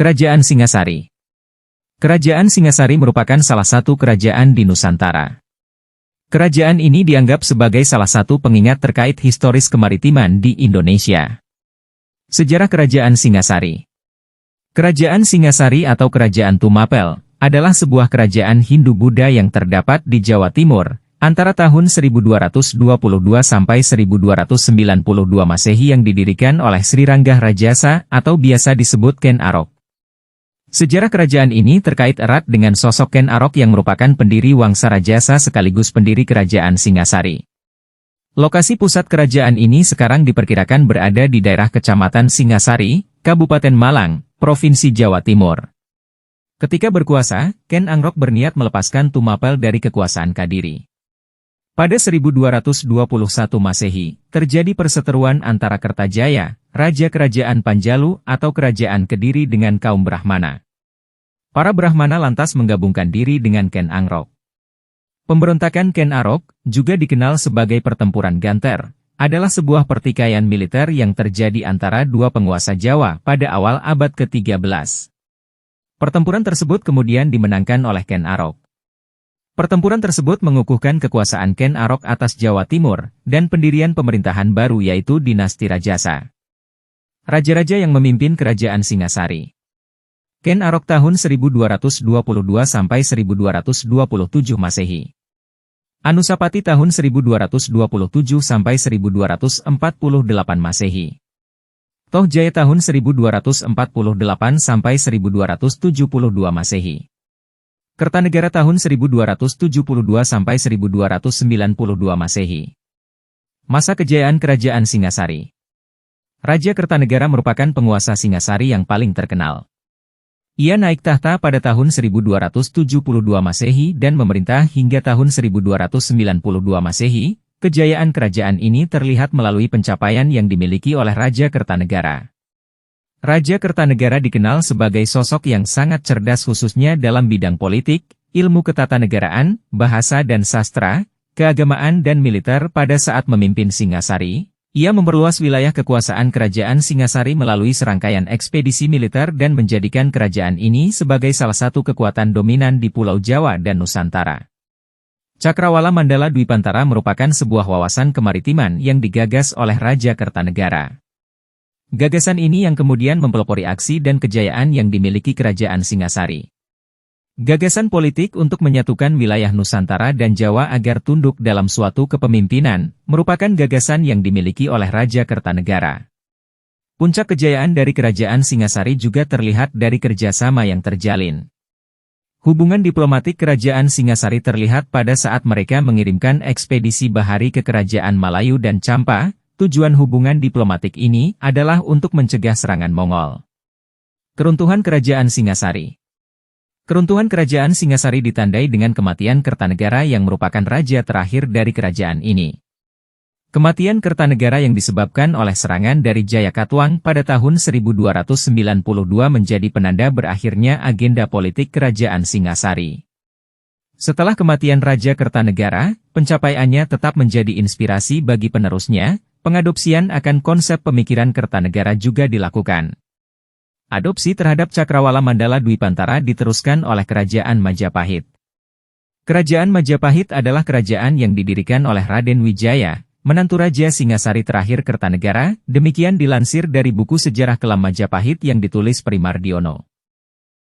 Kerajaan Singasari. Kerajaan Singasari merupakan salah satu kerajaan di Nusantara. Kerajaan ini dianggap sebagai salah satu pengingat terkait historis kemaritiman di Indonesia. Sejarah Kerajaan Singasari. Kerajaan Singasari atau Kerajaan Tumapel adalah sebuah kerajaan Hindu-Buddha yang terdapat di Jawa Timur, antara tahun 1222 sampai 1292 Masehi yang didirikan oleh Sri Ranggah Rajasa atau biasa disebut Ken Arok. Sejarah kerajaan ini terkait erat dengan sosok Ken Arok yang merupakan pendiri Wangsa Rajasa sekaligus pendiri Kerajaan Singasari. Lokasi pusat kerajaan ini sekarang diperkirakan berada di daerah Kecamatan Singasari, Kabupaten Malang, Provinsi Jawa Timur. Ketika berkuasa, Ken Arok berniat melepaskan Tumapel dari kekuasaan Kadiri. Pada 1221 Masehi, terjadi perseteruan antara Kertajaya, Raja Kerajaan Panjalu atau Kerajaan Kediri dengan kaum Brahmana. Para Brahmana lantas menggabungkan diri dengan Ken Arok. Pemberontakan Ken Arok, juga dikenal sebagai Pertempuran Ganter, adalah sebuah pertikaian militer yang terjadi antara dua penguasa Jawa pada awal abad ke-13. Pertempuran tersebut kemudian dimenangkan oleh Ken Arok. Pertempuran tersebut mengukuhkan kekuasaan Ken Arok atas Jawa Timur, dan pendirian pemerintahan baru yaitu Dinasti Rajasa. Raja-raja yang memimpin Kerajaan Singasari. Ken Arok tahun 1222 sampai 1227 Masehi. Anusapati tahun 1227 sampai 1248 Masehi. Tohjaya tahun 1248 sampai 1272 Masehi. Kertanegara tahun 1272 sampai 1292 Masehi. Masa kejayaan Kerajaan Singasari. Raja Kertanegara merupakan penguasa Singasari yang paling terkenal. Ia naik tahta pada tahun 1272 Masehi dan memerintah hingga tahun 1292 Masehi. Kejayaan kerajaan ini terlihat melalui pencapaian yang dimiliki oleh Raja Kertanegara. Raja Kertanegara dikenal sebagai sosok yang sangat cerdas khususnya dalam bidang politik, ilmu ketatanegaraan, bahasa dan sastra, keagamaan dan militer. Pada saat memimpin Singasari, ia memperluas wilayah kekuasaan Kerajaan Singasari melalui serangkaian ekspedisi militer dan menjadikan kerajaan ini sebagai salah satu kekuatan dominan di Pulau Jawa dan Nusantara. Cakrawala Mandala Dwipantara merupakan sebuah wawasan kemaritiman yang digagas oleh Raja Kertanegara. Gagasan ini yang kemudian mempelopori aksi dan kejayaan yang dimiliki Kerajaan Singasari. Gagasan politik untuk menyatukan wilayah Nusantara dan Jawa agar tunduk dalam suatu kepemimpinan, merupakan gagasan yang dimiliki oleh Raja Kertanegara. Puncak kejayaan dari Kerajaan Singasari juga terlihat dari kerjasama yang terjalin. Hubungan diplomatik Kerajaan Singasari terlihat pada saat mereka mengirimkan ekspedisi bahari ke Kerajaan Malayu dan Champa. Tujuan hubungan diplomatik ini adalah untuk mencegah serangan Mongol. Keruntuhan Kerajaan Singasari. Keruntuhan Kerajaan Singasari ditandai dengan kematian Kertanegara yang merupakan raja terakhir dari kerajaan ini. Kematian Kertanegara yang disebabkan oleh serangan dari Jayakatwang pada tahun 1292 menjadi penanda berakhirnya agenda politik Kerajaan Singasari. Setelah kematian Raja Kertanegara, pencapaiannya tetap menjadi inspirasi bagi penerusnya. Pengadopsian akan konsep pemikiran Kertanegara juga dilakukan. Adopsi terhadap Cakrawala Mandala Dwipantara diteruskan oleh Kerajaan Majapahit. Kerajaan Majapahit adalah kerajaan yang didirikan oleh Raden Wijaya, menantu Raja Singasari terakhir Kertanegara, demikian dilansir dari buku Sejarah Kelam Majapahit yang ditulis Primardiono.